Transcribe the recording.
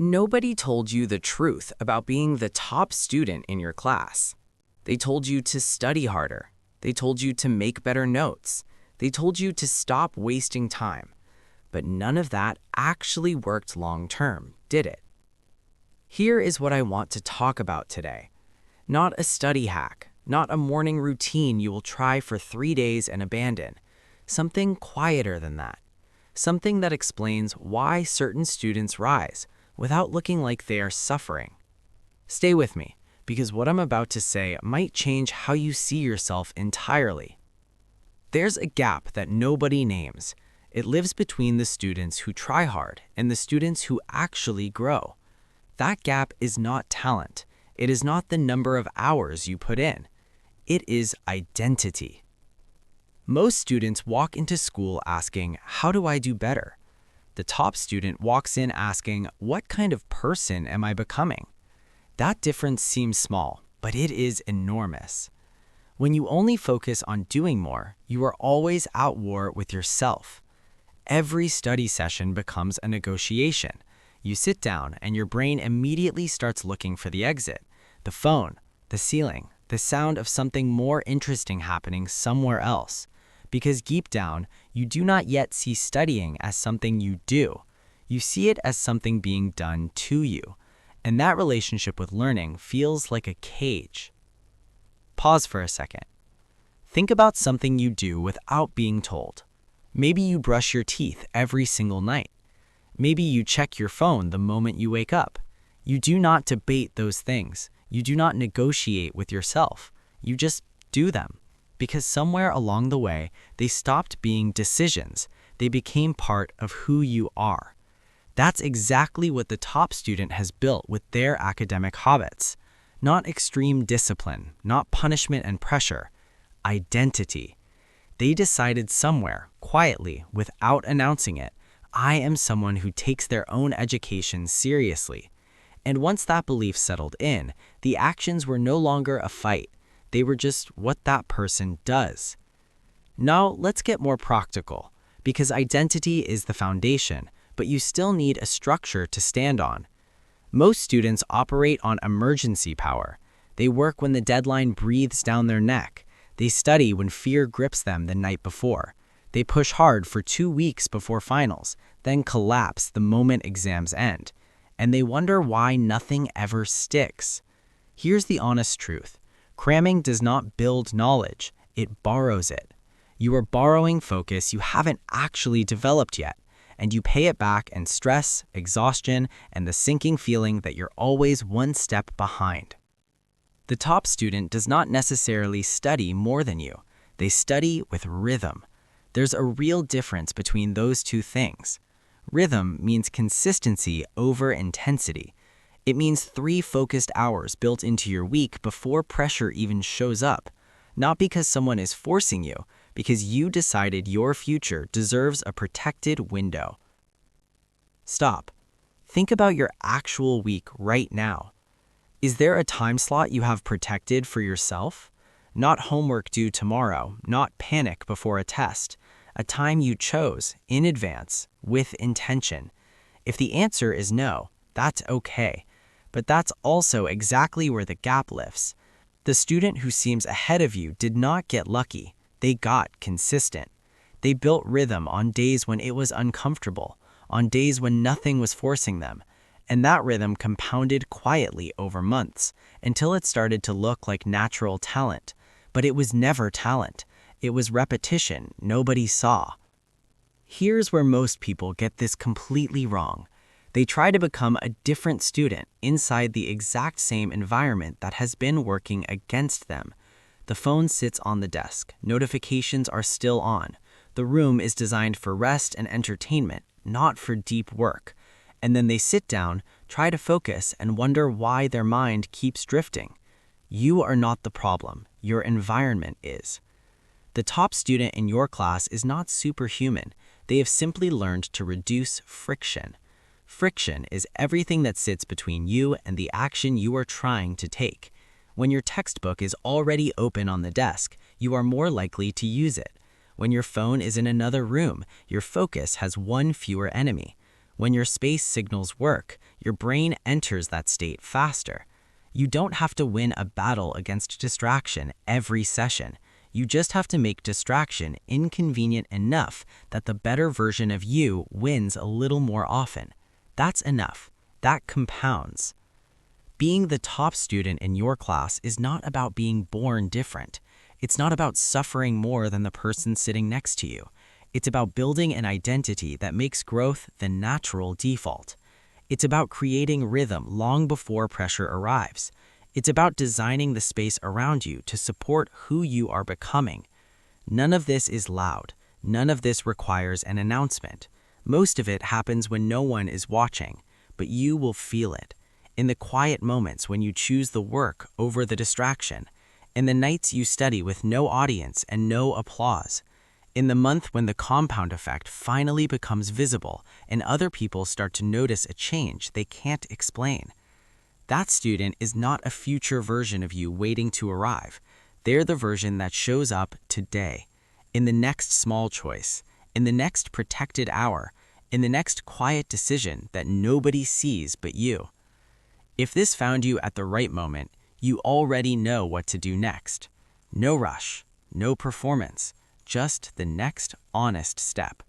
Nobody told you the truth about being the top student in your class. They told you to study harder. They told you to make better notes. They told you to stop wasting time. But none of that actually worked long term, did it? Here is what I want to talk about today. Not a study hack, not a morning routine you will try for 3 days and abandon. Something quieter than that. Something that explains why certain students rise without looking like they are suffering. Stay with me, because what I'm about to say might change how you see yourself entirely. There's a gap that nobody names. It lives between the students who try hard and the students who actually grow. That gap is not talent. It is not the number of hours you put in. It is identity. Most students walk into school asking, "How do I do better?" The top student walks in asking, "What kind of person am I becoming?" That difference seems small, but it is enormous. When you only focus on doing more, you are always at war with yourself. Every study session becomes a negotiation. You sit down and your brain immediately starts looking for the exit, the phone, the ceiling, the sound of something more interesting happening somewhere else. Because deep down, you do not yet see studying as something you do. You see it as something being done to you. And that relationship with learning feels like a cage. Pause for a second. Think about something you do without being told. Maybe you brush your teeth every single night. Maybe you check your phone the moment you wake up. You do not debate those things. You do not negotiate with yourself. You just do them. Because somewhere along the way, they stopped being decisions. They became part of who you are. That's exactly what the top student has built with their academic habits. Not extreme discipline, not punishment and pressure. Identity. They decided somewhere, quietly, without announcing it, I am someone who takes their own education seriously. And once that belief settled in, the actions were no longer a fight. They were just what that person does. Now, let's get more practical, because identity is the foundation, but you still need a structure to stand on. Most students operate on emergency power. They work when the deadline breathes down their neck. They study when fear grips them the night before. They push hard for 2 weeks before finals, then collapse the moment exams end. And they wonder why nothing ever sticks. Here's the honest truth. Cramming does not build knowledge, it borrows it. You are borrowing focus you haven't actually developed yet, and you pay it back in stress, exhaustion, and the sinking feeling that you're always one step behind. The top student does not necessarily study more than you. They study with rhythm. There's a real difference between those two things. Rhythm means consistency over intensity. It means 3 focused hours built into your week before pressure even shows up. Not because someone is forcing you, because you decided your future deserves a protected window. Stop. Think about your actual week right now. Is there a time slot you have protected for yourself? Not homework due tomorrow, not panic before a test. A time you chose, in advance, with intention. If the answer is no, that's okay. But that's also exactly where the gap lifts. The student who seems ahead of you did not get lucky. They got consistent. They built rhythm on days when it was uncomfortable, on days when nothing was forcing them. And that rhythm compounded quietly over months until it started to look like natural talent. But it was never talent. It was repetition nobody saw. Here's where most people get this completely wrong. They try to become a different student inside the exact same environment that has been working against them. The phone sits on the desk. Notifications are still on. The room is designed for rest and entertainment, not for deep work. And then they sit down, try to focus, and wonder why their mind keeps drifting. You are not the problem. Your environment is. The top student in your class is not superhuman. They have simply learned to reduce friction. Friction is everything that sits between you and the action you are trying to take. When your textbook is already open on the desk, you are more likely to use it. When your phone is in another room, your focus has one fewer enemy. When your space signals work, Your brain enters that state faster. You don't have to win a battle against distraction every session. You just have to make distraction inconvenient enough that the better version of you wins a little more often. That's enough. That compounds. Being the top student in your class is not about being born different. It's not about suffering more than the person sitting next to you. It's about building an identity that makes growth the natural default. It's about creating rhythm long before pressure arrives. It's about designing the space around you to support who you are becoming. None of this is loud. None of this requires an announcement. Most of it happens when no one is watching, but you will feel it. In the quiet moments when you choose the work over the distraction. In the nights you study with no audience and no applause. In the month when the compound effect finally becomes visible and other people start to notice a change they can't explain. That student is not a future version of you waiting to arrive. They're the version that shows up today, in the next small choice, in the next protected hour, in the next quiet decision that nobody sees but you. If this found you at the right moment, you already know what to do next. No rush, no performance, just the next honest step.